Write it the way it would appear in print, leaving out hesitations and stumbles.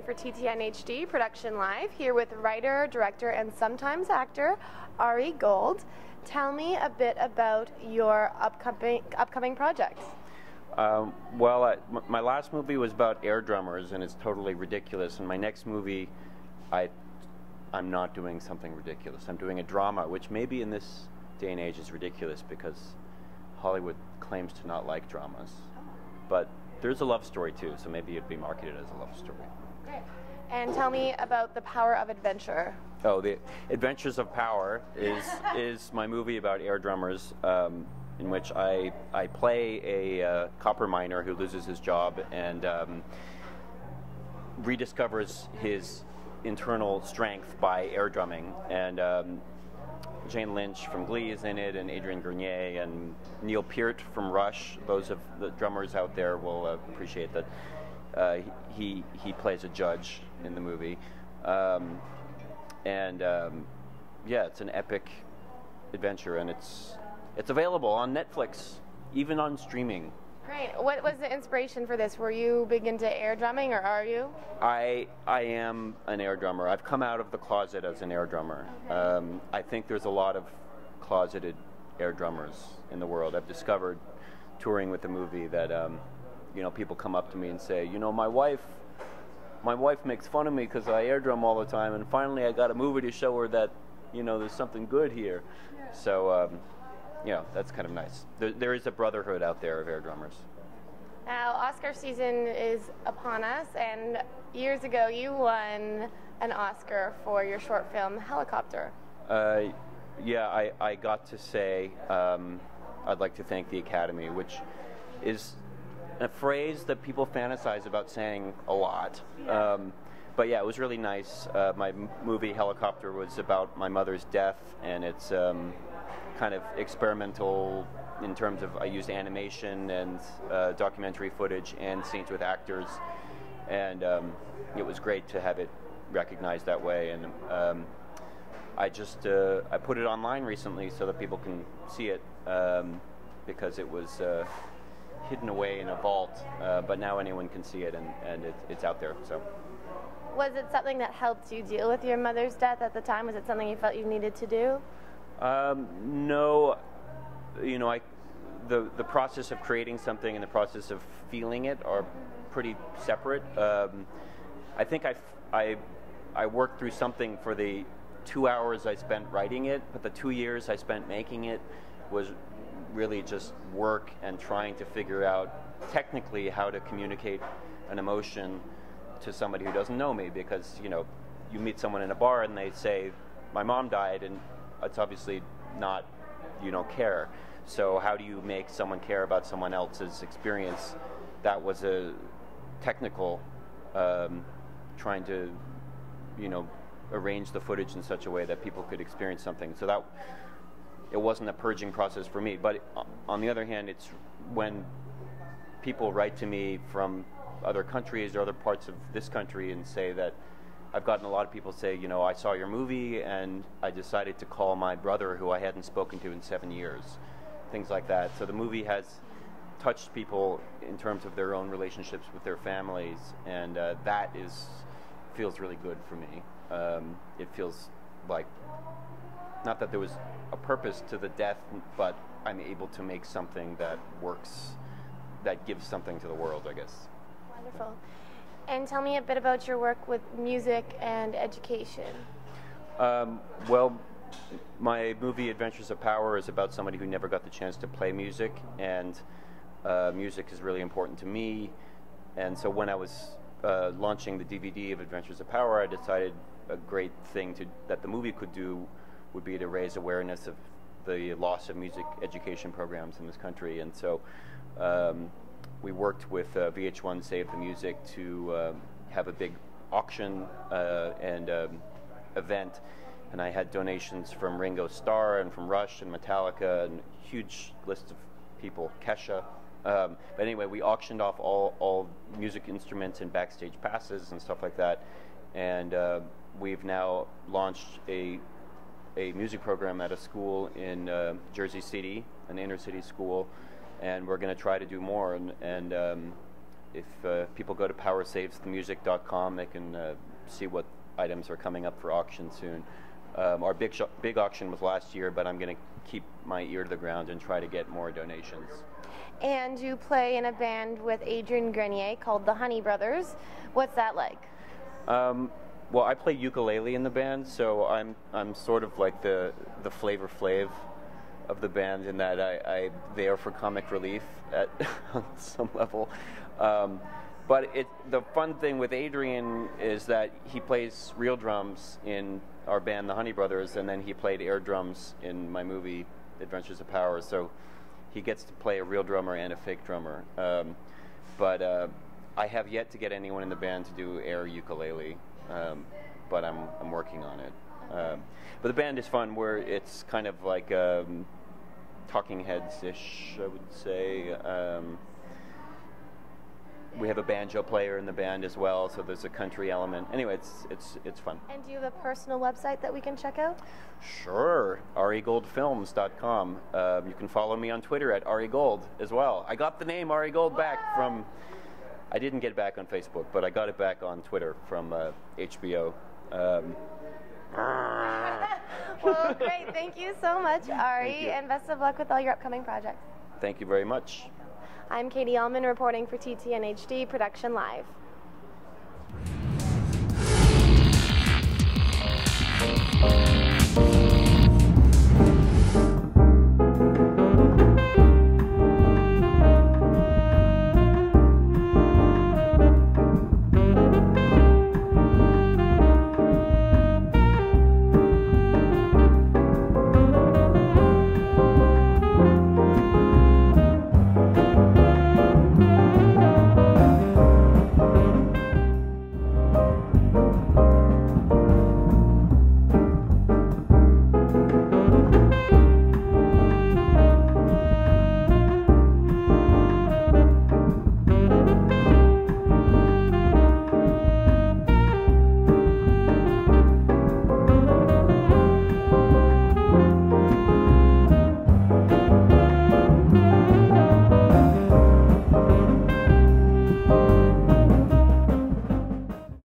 for TTN HD Production Live, here with writer, director, and sometimes actor Ari Gold. Tell me a bit about your upcoming projects. My last movie was about air drummers, and it's totally ridiculous. And my next movie, I'm not doing something ridiculous. I'm doing a drama, which maybe in this day and age is ridiculous because Hollywood claims to not like dramas. But there's a love story too, so maybe it'd be marketed as a love story. Great. And tell me about The Power of Adventure. Oh, The Adventures of Power is my movie about air drummers, in which I play a copper miner who loses his job and rediscovers his internal strength by air drumming. And Jane Lynch from Glee is in it, and Adrian Grenier and Neil Peart from Rush. Those of the drummers out there will appreciate that he plays a judge in the movie. Yeah, it's an epic adventure, and it's available on Netflix, even on streaming. Great. What was the inspiration for this? Were you big into air drumming, or are you? I am an air drummer. I've come out of the closet as an air drummer. Okay. I think there's a lot of closeted air drummers in the world. I've discovered, touring with the movie, that people come up to me and say, my wife makes fun of me because I air drum all the time, and finally I got a movie to show her that there's something good here. Yeah. So that's kind of nice. There is a brotherhood out there of air drummers. Now, Oscar season is upon us, and years ago you won an Oscar for your short film, Helicopter. Yeah, I got to say, I'd like to thank the Academy, which is a phrase that people fantasize about saying a lot. Yeah. But yeah, it was really nice. My movie, Helicopter, was about my mother's death, and it's kind of experimental in terms of I used animation and documentary footage and scenes with actors, and it was great to have it recognized that way. And I put it online recently so that people can see it, because it was hidden away in a vault, but now anyone can see it, and it's out there. So. Was it something that helped you deal with your mother's death at the time? Was it something you felt you needed to do? No, the process of creating something and the process of feeling it are pretty separate. I think I worked through something for the 2 hours I spent writing it, but the 2 years I spent making it was really just work and trying to figure out technically how to communicate an emotion to somebody who doesn't know me, because you meet someone in a bar and they say, my mom died, and it's obviously not, you don't care. So how do you make someone care about someone else's experience? That was a technical, trying to, arrange the footage in such a way that people could experience something. So that, it wasn't a purging process for me. But on the other hand, it's when people write to me from other countries or other parts of this country and say that, I've gotten a lot of people say, I saw your movie and I decided to call my brother who I hadn't spoken to in 7 years. Things like that. So the movie has touched people in terms of their own relationships with their families, and that feels really good for me. It feels like, not that there was a purpose to the death, but I'm able to make something that works, that gives something to the world, I guess. Wonderful. And tell me a bit about your work with music and education. Well, my movie Adventures of Power is about somebody who never got the chance to play music, and music is really important to me. And so when I was launching the DVD of Adventures of Power, I decided a great thing that the movie could do would be to raise awareness of the loss of music education programs in this country. And so we worked with VH1 Save the Music to have a big auction and event, and I had donations from Ringo Starr and from Rush and Metallica and a huge list of people, Kesha. But anyway, we auctioned off all music instruments and backstage passes and stuff like that, and we've now launched a music program at a school in Jersey City, an inner city school, and we're going to try to do more. And if people go to powersavesthemusic.com, they can see what items are coming up for auction soon. Our big auction was last year, but I'm going to keep my ear to the ground and try to get more donations. And you play in a band with Adrian Grenier called the Honey Brothers. What's that like? Well, I play ukulele in the band, so I'm sort of like the Flavor Flav of the band, in that I'm there for comic relief at on some level. But the fun thing with Adrian is that he plays real drums in our band, the Honey Brothers, and then he played air drums in my movie, Adventures of Power. So he gets to play a real drummer and a fake drummer. But I have yet to get anyone in the band to do air ukulele, but I'm working on it. But the band is fun, where it's kind of like Talking Heads-ish, I would say. We have a banjo player in the band as well, so there's a country element. Anyway, it's fun. And do you have a personal website that we can check out? Sure, arigoldfilms.com. You can follow me on Twitter at arigold as well. I got the name Ari Gold back from, I didn't get it back on Facebook, but I got it back on Twitter from HBO. Well, great. Thank you so much, Ari, and best of luck with all your upcoming projects. Thank you very much. I'm Katie Uhlmann reporting for TTNHD Production Live.